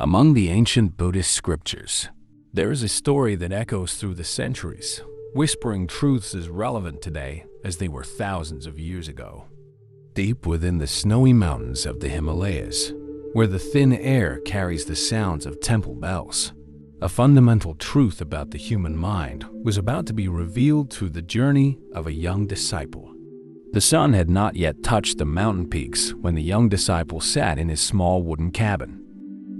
Among the ancient Buddhist scriptures, there is a story that echoes through the centuries, whispering truths as relevant today as they were thousands of years ago. Deep within the snowy mountains of the Himalayas, where the thin air carries the sounds of temple bells, a fundamental truth about the human mind was about to be revealed through the journey of a young disciple. The sun had not yet touched the mountain peaks when the young disciple sat in his small wooden cabin.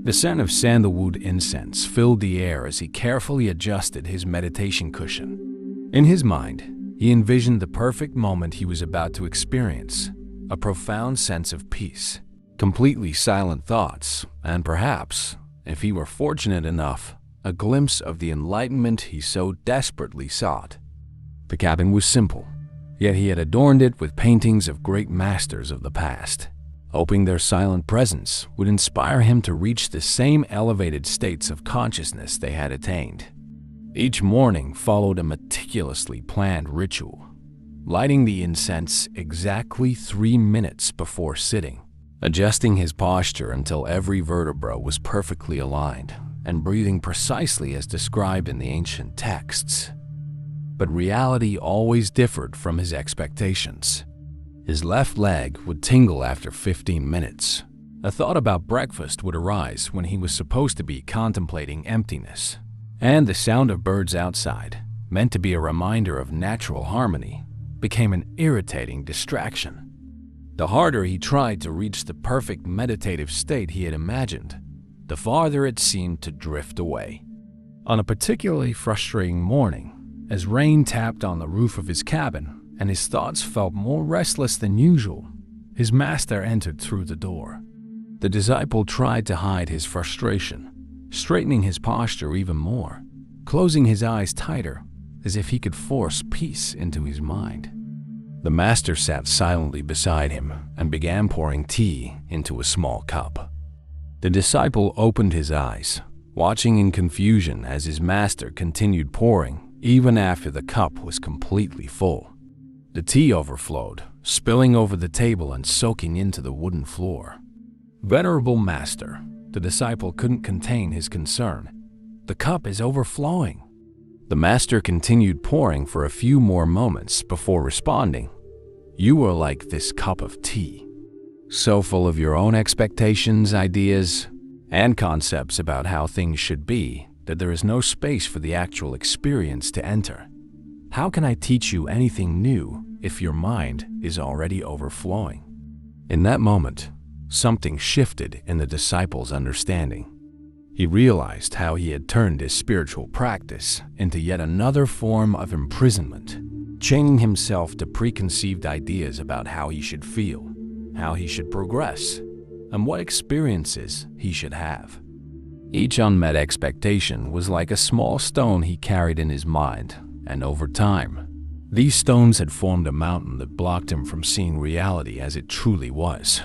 The scent of sandalwood incense filled the air as he carefully adjusted his meditation cushion. In his mind, he envisioned the perfect moment he was about to experience, a profound sense of peace, completely silent thoughts, and perhaps, if he were fortunate enough, a glimpse of the enlightenment he so desperately sought. The cabin was simple, yet he had adorned it with paintings of great masters of the past, hoping their silent presence would inspire him to reach the same elevated states of consciousness they had attained. Each morning followed a meticulously planned ritual, lighting the incense exactly 3 minutes before sitting, adjusting his posture until every vertebra was perfectly aligned, and breathing precisely as described in the ancient texts. But reality always differed from his expectations. His left leg would tingle after 15 minutes. A thought about breakfast would arise when he was supposed to be contemplating emptiness. And the sound of birds outside, meant to be a reminder of natural harmony, became an irritating distraction. The harder he tried to reach the perfect meditative state he had imagined, the farther it seemed to drift away. On a particularly frustrating morning, as rain tapped on the roof of his cabin and his thoughts felt more restless than usual, his master entered through the door. The disciple tried to hide his frustration, straightening his posture even more, closing his eyes tighter as if he could force peace into his mind. The master sat silently beside him and began pouring tea into a small cup. The disciple opened his eyes, watching in confusion as his master continued pouring even after the cup was completely full. The tea overflowed, spilling over the table and soaking into the wooden floor. "Venerable master," the disciple couldn't contain his concern. "The cup is overflowing." The master continued pouring for a few more moments before responding, "You are like this cup of tea, so full of your own expectations, ideas, and concepts about how things should be that there is no space for the actual experience to enter. How can I teach you anything new if your mind is already overflowing?" In that moment, something shifted in the disciple's understanding. He realized how he had turned his spiritual practice into yet another form of imprisonment, chaining himself to preconceived ideas about how he should feel, how he should progress, and what experiences he should have. Each unmet expectation was like a small stone he carried in his mind, and over time, these stones had formed a mountain that blocked him from seeing reality as it truly was.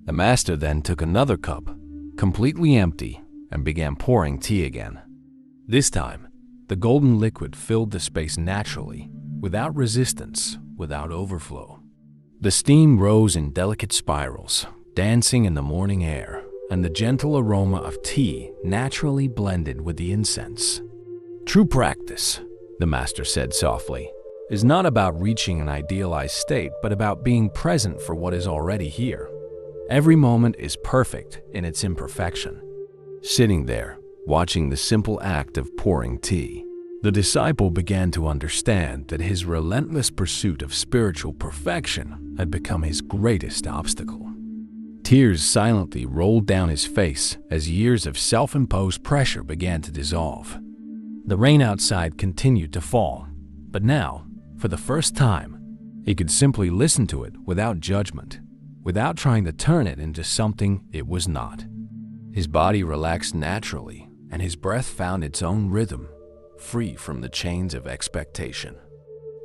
The master then took another cup, completely empty, and began pouring tea again. This time, the golden liquid filled the space naturally, without resistance, without overflow. The steam rose in delicate spirals, dancing in the morning air, and the gentle aroma of tea naturally blended with the incense. "True practice," the master said softly, "is not about reaching an idealized state, but about being present for what is already here. Every moment is perfect in its imperfection." Sitting there, watching the simple act of pouring tea, the disciple began to understand that his relentless pursuit of spiritual perfection had become his greatest obstacle. Tears silently rolled down his face as years of self-imposed pressure began to dissolve. The rain outside continued to fall, but now, for the first time, he could simply listen to it without judgment, without trying to turn it into something it was not. His body relaxed naturally, and his breath found its own rhythm, free from the chains of expectation.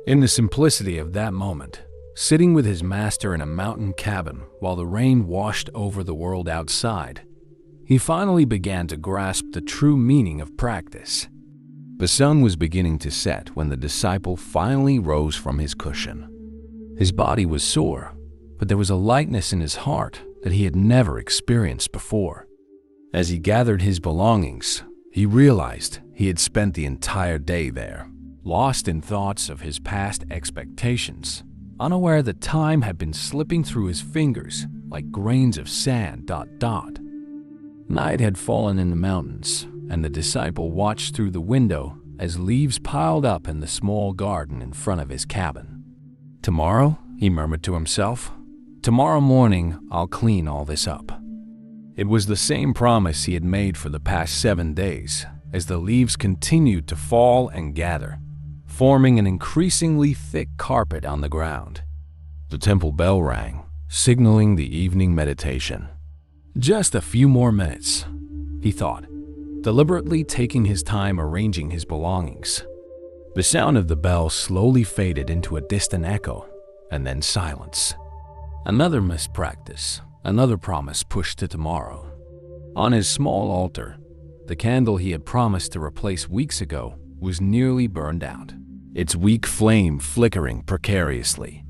In the simplicity of that moment, sitting with his master in a mountain cabin while the rain washed over the world outside, he finally began to grasp the true meaning of practice. The sun was beginning to set when the disciple finally rose from his cushion. His body was sore, but there was a lightness in his heart that he had never experienced before. As he gathered his belongings, he realized he had spent the entire day there, lost in thoughts of his past expectations, unaware that time had been slipping through his fingers like grains of sand. Night had fallen in the mountains, and the disciple watched through the window as leaves piled up in the small garden in front of his cabin. "Tomorrow," he murmured to himself, "tomorrow morning I'll clean all this up." It was the same promise he had made for the past 7 days as the leaves continued to fall and gather, forming an increasingly thick carpet on the ground. The temple bell rang, signaling the evening meditation. Just a few more minutes, he thought, deliberately taking his time arranging his belongings. The sound of the bell slowly faded into a distant echo, and then silence. Another missed practice, another promise pushed to tomorrow. On his small altar, the candle he had promised to replace weeks ago was nearly burned out, its weak flame flickering precariously.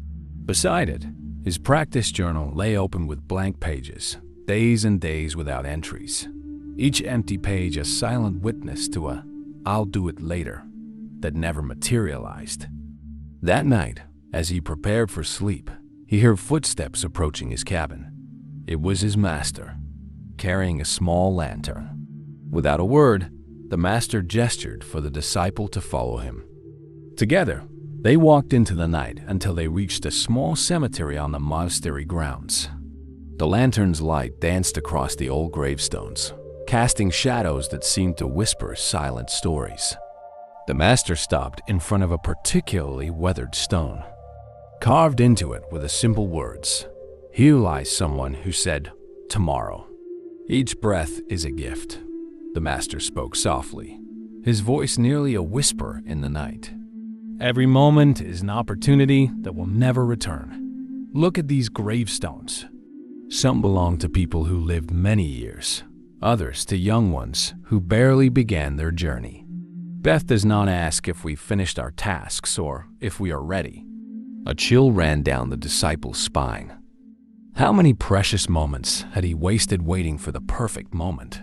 Beside it, his practice journal lay open with blank pages, days and days without entries. Each empty page a silent witness to a "I'll do it later" that never materialized. That night, as he prepared for sleep, he heard footsteps approaching his cabin. It was his master, carrying a small lantern. Without a word, the master gestured for the disciple to follow him. Together, they walked into the night until they reached a small cemetery on the monastery grounds. The lantern's light danced across the old gravestones, casting shadows that seemed to whisper silent stories. The master stopped in front of a particularly weathered stone. Carved into it were the simple words, "Here lies someone who said, 'Tomorrow.'" "Each breath is a gift," the master spoke softly, his voice nearly a whisper in the night. "Every moment is an opportunity that will never return. Look at these gravestones. Some belong to people who lived many years, others to young ones who barely began their journey. Death does not ask if we've finished our tasks or if we are ready." A chill ran down the disciple's spine. How many precious moments had he wasted waiting for the perfect moment?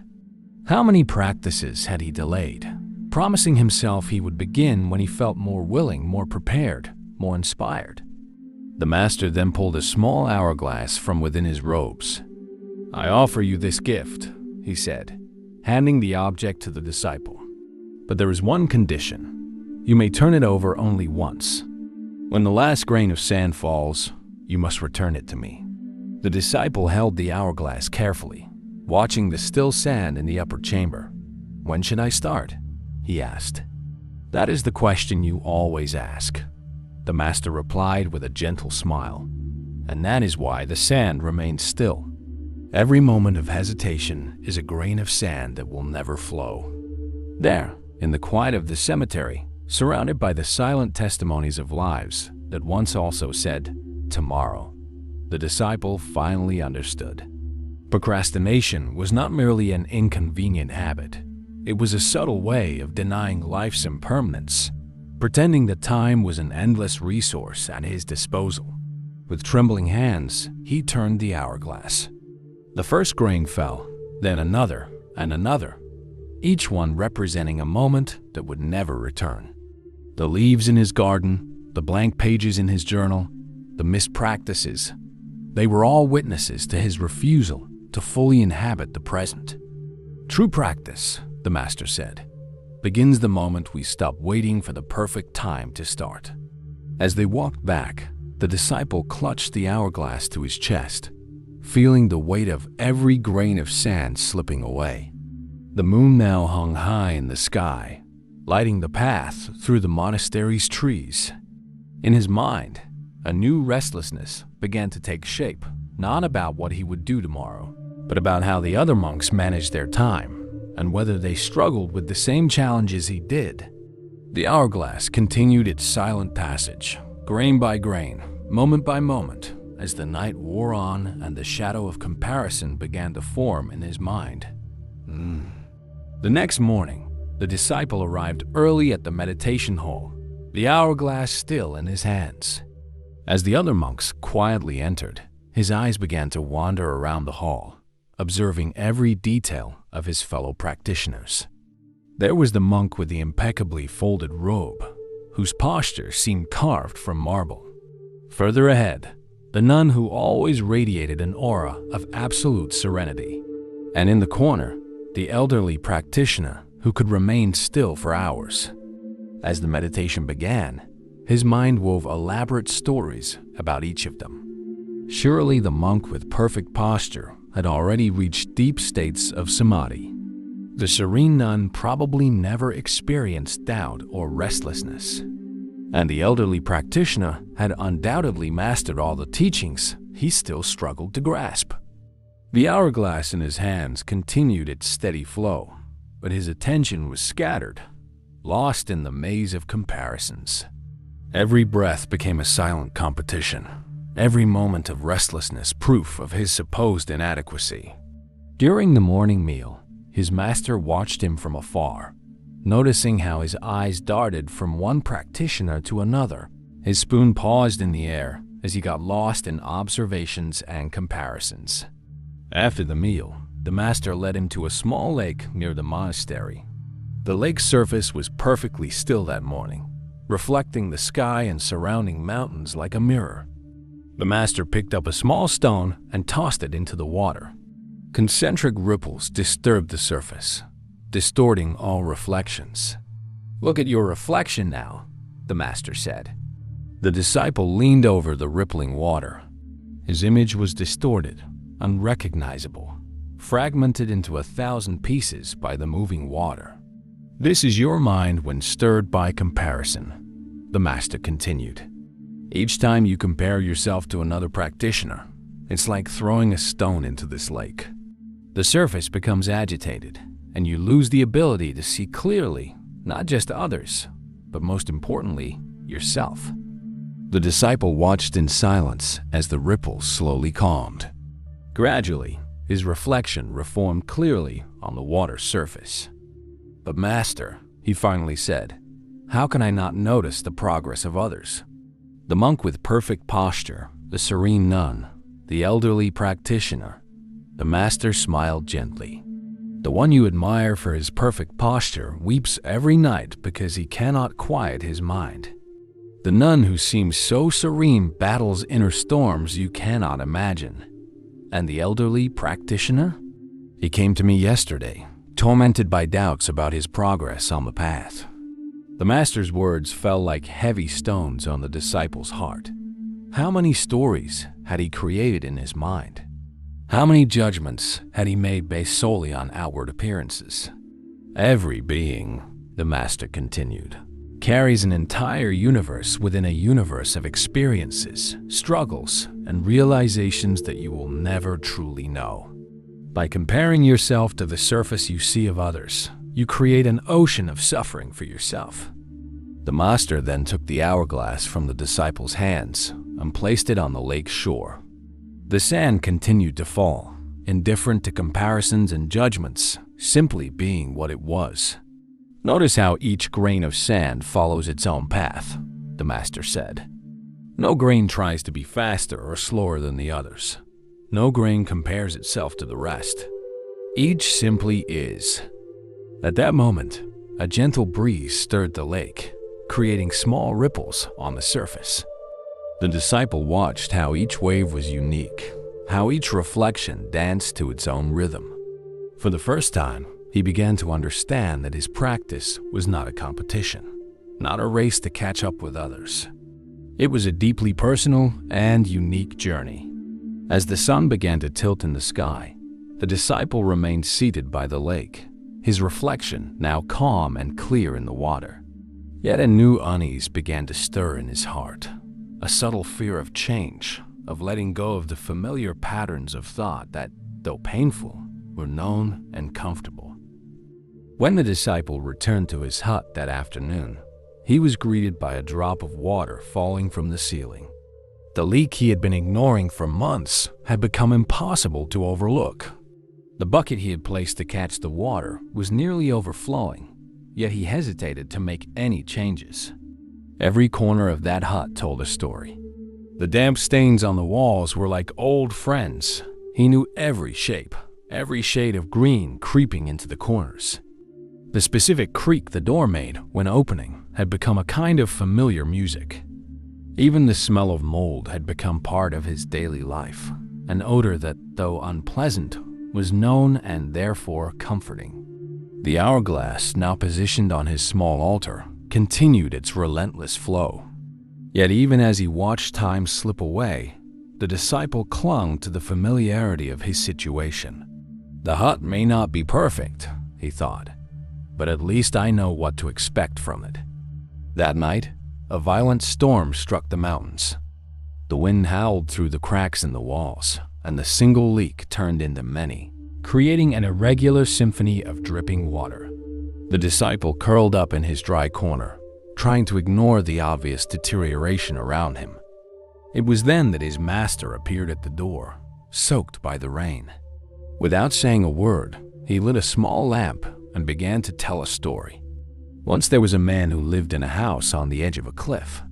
How many practices had he delayed, promising himself he would begin when he felt more willing, more prepared, more inspired? The master then pulled a small hourglass from within his robes. "I offer you this gift," he said, handing the object to the disciple. "But there is one condition. You may turn it over only once. When the last grain of sand falls, you must return it to me." The disciple held the hourglass carefully, watching the still sand in the upper chamber. "When should I start?" he asked. "That is the question you always ask," the master replied with a gentle smile. "And that is why the sand remains still. Every moment of hesitation is a grain of sand that will never flow." There, in the quiet of the cemetery, surrounded by the silent testimonies of lives that once also said, "Tomorrow," the disciple finally understood. Procrastination was not merely an inconvenient habit. It was a subtle way of denying life's impermanence, pretending that time was an endless resource at his disposal. With trembling hands, he turned the hourglass. The first grain fell, then another and another, each one representing a moment that would never return. The leaves in his garden, the blank pages in his journal, the missed practices, they were all witnesses to his refusal to fully inhabit the present. "True practice," the master said, "begins the moment we stop waiting for the perfect time to start." As they walked back, the disciple clutched the hourglass to his chest, feeling the weight of every grain of sand slipping away. The moon now hung high in the sky, lighting the path through the monastery's trees. In his mind, a new restlessness began to take shape, not about what he would do tomorrow, but about how the other monks managed their time and whether they struggled with the same challenges he did. The hourglass continued its silent passage, grain by grain, moment by moment, as the night wore on and the shadow of comparison began to form in his mind. The next morning, the disciple arrived early at the meditation hall, the hourglass still in his hands. As the other monks quietly entered, his eyes began to wander around the hall, observing every detail of his fellow practitioners. There was the monk with the impeccably folded robe, whose posture seemed carved from marble. Further ahead, the nun who always radiated an aura of absolute serenity. And in the corner, the elderly practitioner who could remain still for hours. As the meditation began, his mind wove elaborate stories about each of them. Surely the monk with perfect posture had already reached deep states of samadhi. The serene nun probably never experienced doubt or restlessness. And the elderly practitioner had undoubtedly mastered all the teachings he still struggled to grasp. The hourglass in his hands continued its steady flow, but his attention was scattered, lost in the maze of comparisons. Every breath became a silent competition, every moment of restlessness proof of his supposed inadequacy. During the morning meal, his master watched him from afar, noticing how his eyes darted from one practitioner to another. His spoon paused in the air as he got lost in observations and comparisons. After the meal, the master led him to a small lake near the monastery. The lake's surface was perfectly still that morning, reflecting the sky and surrounding mountains like a mirror. The master picked up a small stone and tossed it into the water. Concentric ripples disturbed the surface, distorting all reflections. "Look at your reflection now," the master said. The disciple leaned over the rippling water. His image was distorted, unrecognizable, fragmented into 1,000 pieces by the moving water. "This is your mind when stirred by comparison," the master continued. "Each time you compare yourself to another practitioner, it's like throwing a stone into this lake. The surface becomes agitated, and you lose the ability to see clearly, not just others, but most importantly, yourself." The disciple watched in silence as the ripples slowly calmed. Gradually, his reflection reformed clearly on the water's surface. "But Master," he finally said, "how can I not notice the progress of others?" The monk with perfect posture, the serene nun, the elderly practitioner. The master smiled gently. "The one you admire for his perfect posture weeps every night because he cannot quiet his mind. The nun who seems so serene battles inner storms you cannot imagine. And the elderly practitioner? He came to me yesterday, tormented by doubts about his progress on the path." The master's words fell like heavy stones on the disciple's heart. How many stories had he created in his mind? How many judgments had he made based solely on outward appearances? "Every being," the master continued, "carries an entire universe within a universe of experiences, struggles, and realizations that you will never truly know. By comparing yourself to the surface you see of others, you create an ocean of suffering for yourself." The master then took the hourglass from the disciple's hands and placed it on the lake's shore. The sand continued to fall, indifferent to comparisons and judgments, simply being what it was. "Notice how each grain of sand follows its own path," the master said. "No grain tries to be faster or slower than the others. No grain compares itself to the rest. Each simply is." At that moment, a gentle breeze stirred the lake, creating small ripples on the surface. The disciple watched how each wave was unique, how each reflection danced to its own rhythm. For the first time, he began to understand that his practice was not a competition, not a race to catch up with others. It was a deeply personal and unique journey. As the sun began to tilt in the sky, the disciple remained seated by the lake, his reflection now calm and clear in the water. Yet a new unease began to stir in his heart, a subtle fear of change, of letting go of the familiar patterns of thought that, though painful, were known and comfortable. When the disciple returned to his hut that afternoon, he was greeted by a drop of water falling from the ceiling. The leak he had been ignoring for months had become impossible to overlook. The bucket he had placed to catch the water was nearly overflowing, yet he hesitated to make any changes. Every corner of that hut told a story. The damp stains on the walls were like old friends. He knew every shape, every shade of green creeping into the corners. The specific creak the door made when opening had become a kind of familiar music. Even the smell of mold had become part of his daily life, an odor that, though unpleasant, was known and therefore comforting. The hourglass, now positioned on his small altar, continued its relentless flow. Yet even as he watched time slip away, the disciple clung to the familiarity of his situation. The hut may not be perfect, he thought, but at least I know what to expect from it. That night, a violent storm struck the mountains. The wind howled through the cracks in the walls, and the single leak turned into many, creating an irregular symphony of dripping water. The disciple curled up in his dry corner, trying to ignore the obvious deterioration around him. It was then that his master appeared at the door, soaked by the rain. Without saying a word, he lit a small lamp and began to tell a story. Once there was a man who lived in a house on the edge of a cliff.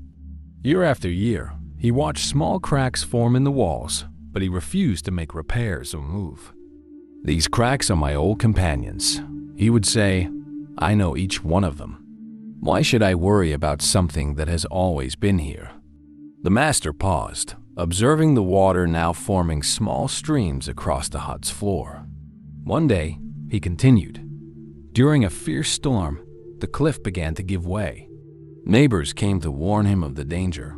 Year after year, he watched small cracks form in the walls, but he refused to make repairs or move. "These cracks are my old companions," he would say. "I know each one of them. Why should I worry about something that has always been here?" The master paused, observing the water now forming small streams across the hut's floor. One day, he continued, during a fierce storm, the cliff began to give way. Neighbors came to warn him of the danger,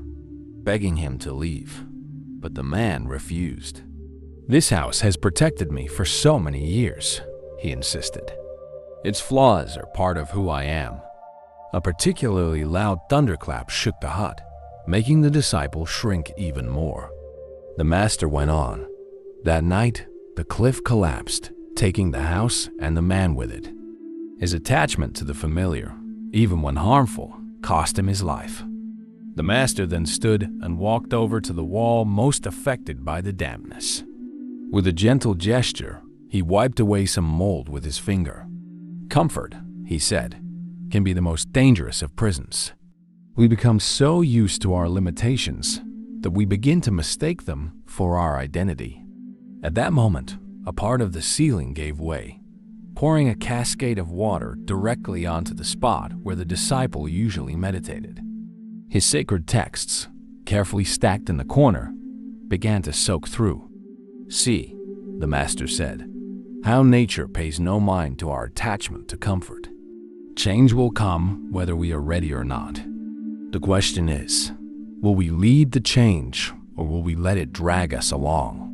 begging him to leave, but the man refused. "This house has protected me for so many years," he insisted. "Its flaws are part of who I am." A particularly loud thunderclap shook the hut, making the disciple shrink even more. The master went on. That night, the cliff collapsed, taking the house and the man with it. His attachment to the familiar, even when harmful, cost him his life. The master then stood and walked over to the wall most affected by the dampness. With a gentle gesture, he wiped away some mold with his finger. "Comfort," he said, "can be the most dangerous of prisons. We become so used to our limitations that we begin to mistake them for our identity." At that moment, a part of the ceiling gave way, pouring a cascade of water directly onto the spot where the disciple usually meditated. His sacred texts, carefully stacked in the corner, began to soak through. "See," the master said, "how nature pays no mind to our attachment to comfort. Change will come whether we are ready or not. The question is, will we lead the change or will we let it drag us along?"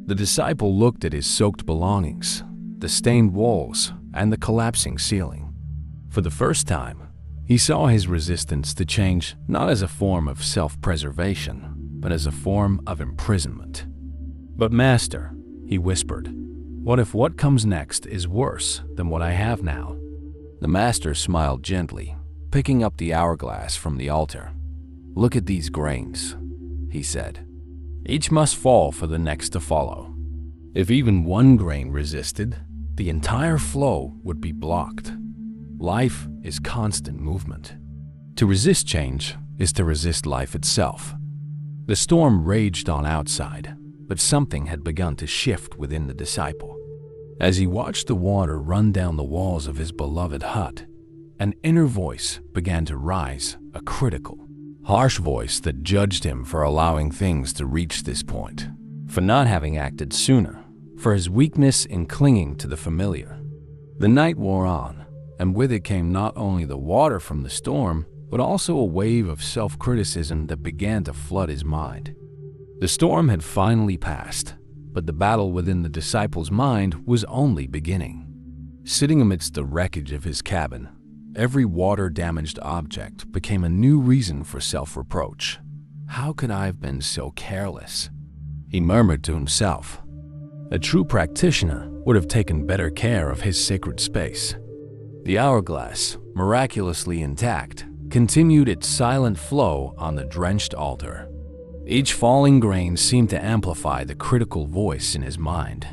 The disciple looked at his soaked belongings, the stained walls, and the collapsing ceiling. For the first time, he saw his resistance to change not as a form of self-preservation, but as a form of imprisonment. "But Master," he whispered, "what if what comes next is worse than what I have now?" The master smiled gently, picking up the hourglass from the altar. "Look at these grains," he said. "Each must fall for the next to follow. If even one grain resisted, the entire flow would be blocked. Life is constant movement. To resist change is to resist life itself." The storm raged on outside, but something had begun to shift within the disciple. As he watched the water run down the walls of his beloved hut, an inner voice began to rise, a critical, harsh voice that judged him for allowing things to reach this point, for not having acted sooner, for his weakness in clinging to the familiar. The night wore on, and with it came not only the water from the storm, but also a wave of self-criticism that began to flood his mind. The storm had finally passed, but the battle within the disciple's mind was only beginning. Sitting amidst the wreckage of his cabin, every water-damaged object became a new reason for self-reproach. "How could I have been so careless?" he murmured to himself. A true practitioner would have taken better care of his sacred space. The hourglass, miraculously intact, continued its silent flow on the drenched altar. Each falling grain seemed to amplify the critical voice in his mind.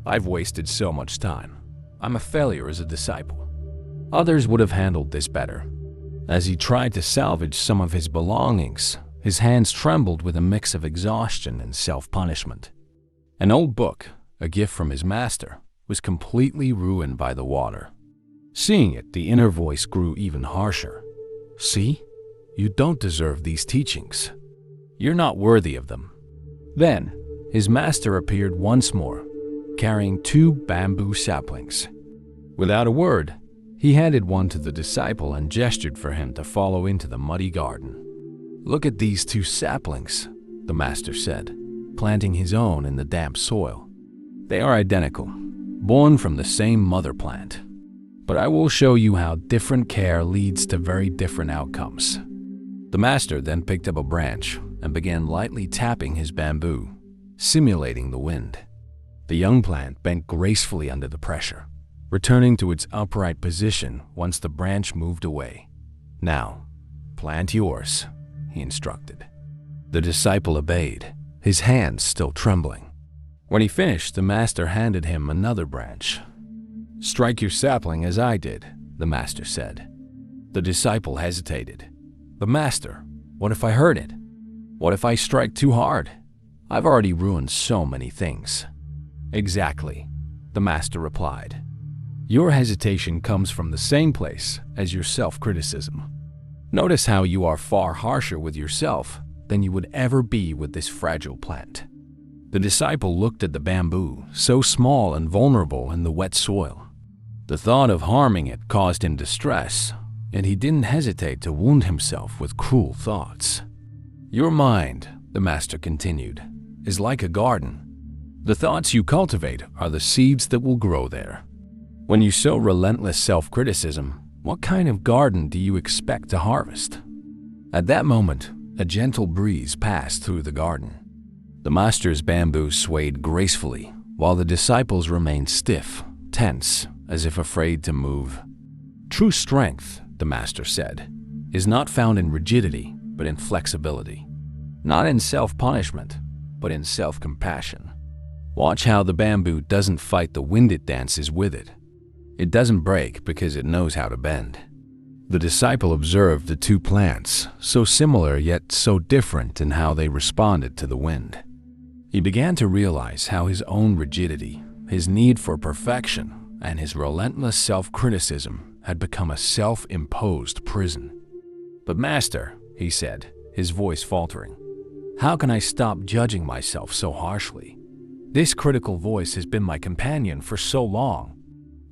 "I've wasted so much time. I'm a failure as a disciple. Others would have handled this better." As he tried to salvage some of his belongings, his hands trembled with a mix of exhaustion and self-punishment. An old book, a gift from his master, was completely ruined by the water. Seeing it, the inner voice grew even harsher. "See? You don't deserve these teachings. You're not worthy of them." Then, his master appeared once more, carrying 2 bamboo saplings. Without a word, he handed one to the disciple and gestured for him to follow into the muddy garden. "Look at these 2 saplings," the master said, planting his own in the damp soil. "They are identical, born from the same mother plant. But I will show you how different care leads to very different outcomes." The master then picked up a branch and began lightly tapping his bamboo, simulating the wind. The young plant bent gracefully under the pressure, returning to its upright position once the branch moved away. "Now, plant yours," he instructed. The disciple obeyed, his hands still trembling. When he finished, the master handed him another branch. "Strike your sapling as I did," the master said. The disciple hesitated. "But master, what if I hurt it? What if I strike too hard? I've already ruined so many things." "Exactly," the master replied. "Your hesitation comes from the same place as your self-criticism. Notice how you are far harsher with yourself than you would ever be with this fragile plant." The disciple looked at the bamboo, so small and vulnerable in the wet soil. The thought of harming it caused him distress, and he didn't hesitate to wound himself with cruel thoughts. "Your mind," the master continued, "is like a garden. The thoughts you cultivate are the seeds that will grow there. When you sow relentless self-criticism, what kind of garden do you expect to harvest?" At that moment, a gentle breeze passed through the garden. The master's bamboo swayed gracefully, while the disciples remained stiff, tense, as if afraid to move. "True strength," the master said, "is not found in rigidity, but in flexibility. Not in self-punishment, but in self-compassion. Watch how the bamboo doesn't fight the wind it dances with it. It doesn't break because it knows how to bend." The disciple observed the 2 plants, so similar yet so different in how they responded to the wind. He began to realize how his own rigidity, his need for perfection, and his relentless self-criticism had become a self-imposed prison. "But master," he said, his voice faltering, "how can I stop judging myself so harshly? This critical voice has been my companion for so long."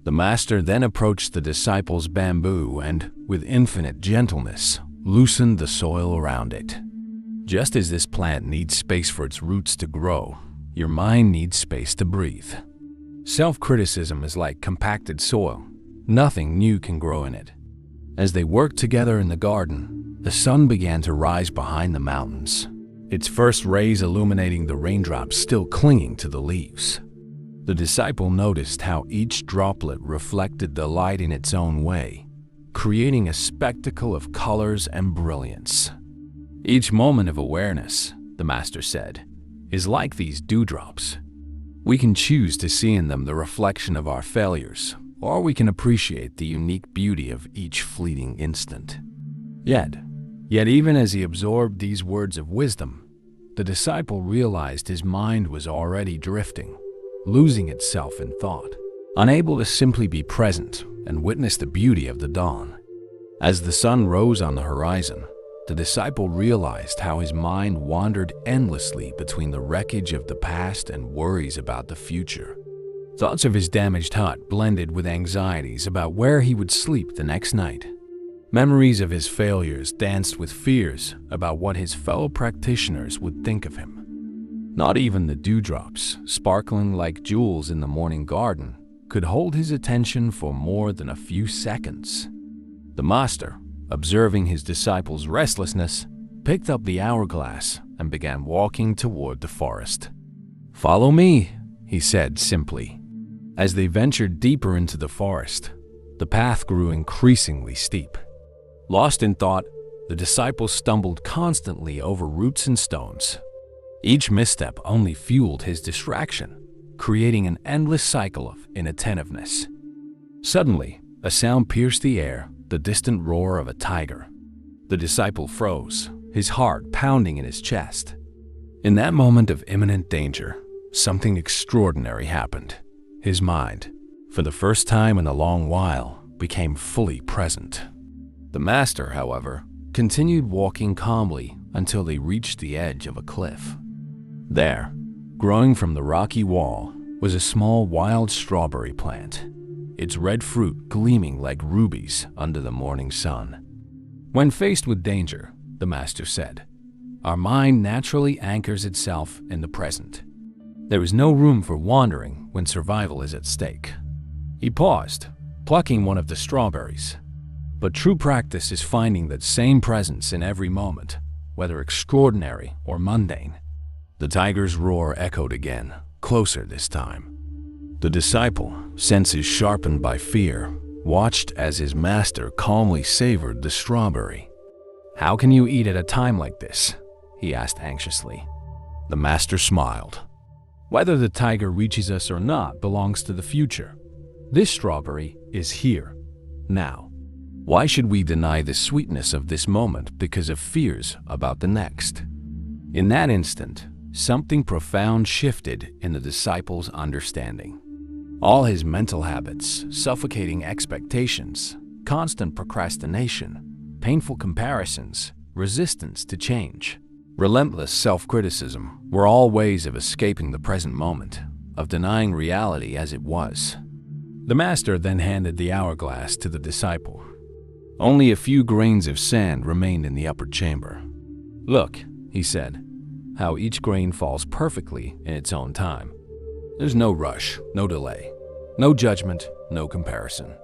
The master then approached the disciple's bamboo and, with infinite gentleness, loosened the soil around it. "Just as this plant needs space for its roots to grow, your mind needs space to breathe. Self-criticism is like compacted soil. Nothing new can grow in it." As they worked together in the garden, the sun began to rise behind the mountains, its first rays illuminating the raindrops still clinging to the leaves. The disciple noticed how each droplet reflected the light in its own way, creating a spectacle of colors and brilliance. "Each moment of awareness," the master said, "is like these dewdrops. We can choose to see in them the reflection of our failures, or we can appreciate the unique beauty of each fleeting instant." Yet even as he absorbed these words of wisdom, the disciple realized his mind was already drifting, losing itself in thought, unable to simply be present and witness the beauty of the dawn. As the sun rose on the horizon, the disciple realized how his mind wandered endlessly between the wreckage of the past and worries about the future. Thoughts of his damaged hut blended with anxieties about where he would sleep the next night. Memories of his failures danced with fears about what his fellow practitioners would think of him. Not even the dewdrops, sparkling like jewels in the morning garden, could hold his attention for more than a few seconds. The master, observing his disciple's restlessness, picked up the hourglass and began walking toward the forest. "Follow me," he said simply. As they ventured deeper into the forest, the path grew increasingly steep. Lost in thought, the disciple stumbled constantly over roots and stones. Each misstep only fueled his distraction, creating an endless cycle of inattentiveness. Suddenly, a sound pierced the air, the distant roar of a tiger. The disciple froze, his heart pounding in his chest. In that moment of imminent danger, something extraordinary happened. His mind, for the first time in a long while, became fully present. The master, however, continued walking calmly until they reached the edge of a cliff. There, growing from the rocky wall, was a small wild strawberry plant, its red fruit gleaming like rubies under the morning sun. When faced with danger, the master said, our mind naturally anchors itself in the present. There is no room for wandering when survival is at stake. He paused, plucking one of the strawberries. But true practice is finding that same presence in every moment, whether extraordinary or mundane. The tiger's roar echoed again, closer this time. The disciple, senses sharpened by fear, watched as his master calmly savored the strawberry. How can you eat at a time like this? He asked anxiously. The master smiled. Whether the tiger reaches us or not belongs to the future. This strawberry is here, now. Why should we deny the sweetness of this moment because of fears about the next? In that instant, something profound shifted in the disciple's understanding. All his mental habits, suffocating expectations, constant procrastination, painful comparisons, resistance to change, relentless self-criticism were all ways of escaping the present moment, of denying reality as it was. The master then handed the hourglass to the disciple. Only a few grains of sand remained in the upper chamber. Look, he said, how each grain falls perfectly in its own time. There's no rush, no delay, no judgment, no comparison.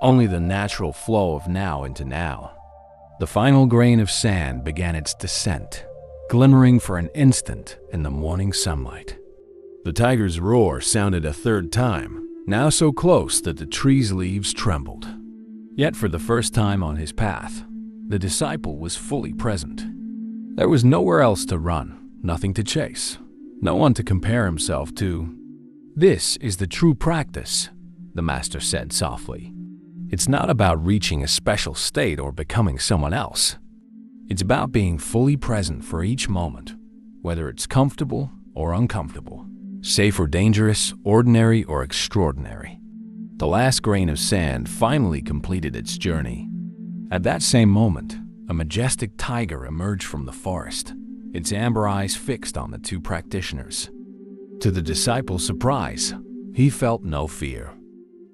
Only the natural flow of now into now. The final grain of sand began its descent, glimmering for an instant in the morning sunlight. The tiger's roar sounded a third time, now so close that the tree's leaves trembled. Yet for the first time on his path, the disciple was fully present. There was nowhere else to run, nothing to chase, no one to compare himself to. This is the true practice, the master said softly. It's not about reaching a special state or becoming someone else. It's about being fully present for each moment, whether it's comfortable or uncomfortable, safe or dangerous, ordinary or extraordinary. The last grain of sand finally completed its journey. At that same moment, a majestic tiger emerged from the forest, its amber eyes fixed on the two practitioners. To the disciple's surprise, he felt no fear.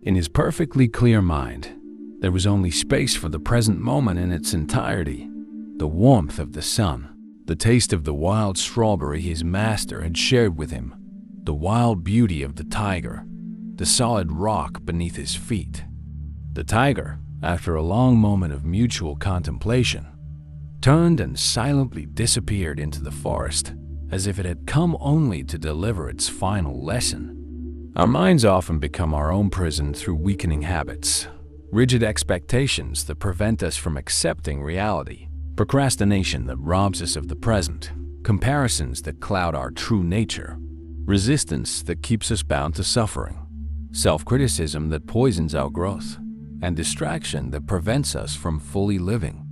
In his perfectly clear mind, there was only space for the present moment in its entirety. The warmth of the sun, the taste of the wild strawberry his master had shared with him, the wild beauty of the tiger, the solid rock beneath his feet. The tiger, after a long moment of mutual contemplation, turned and silently disappeared into the forest, as if it had come only to deliver its final lesson. Our minds often become our own prison through weakening habits, rigid expectations that prevent us from accepting reality, procrastination that robs us of the present, comparisons that cloud our true nature, resistance that keeps us bound to suffering, self-criticism that poisons our growth, and distraction that prevents us from fully living.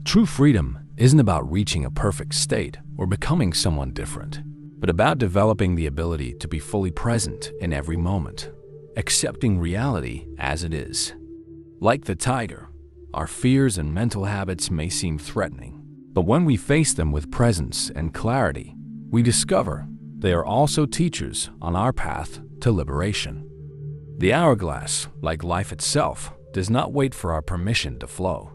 True freedom isn't about reaching a perfect state or becoming someone different, but about developing the ability to be fully present in every moment, accepting reality as it is. Like the tiger, our fears and mental habits may seem threatening, but when we face them with presence and clarity, we discover they are also teachers on our path to liberation. The hourglass, like life itself, does not wait for our permission to flow.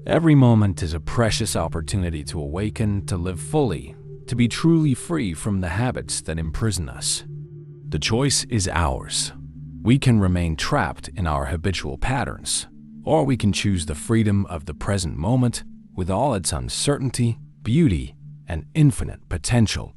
Every moment is a precious opportunity to awaken, to live fully, to be truly free from the habits that imprison us. The choice is ours. We can remain trapped in our habitual patterns, or we can choose the freedom of the present moment with all its uncertainty, beauty, and infinite potential.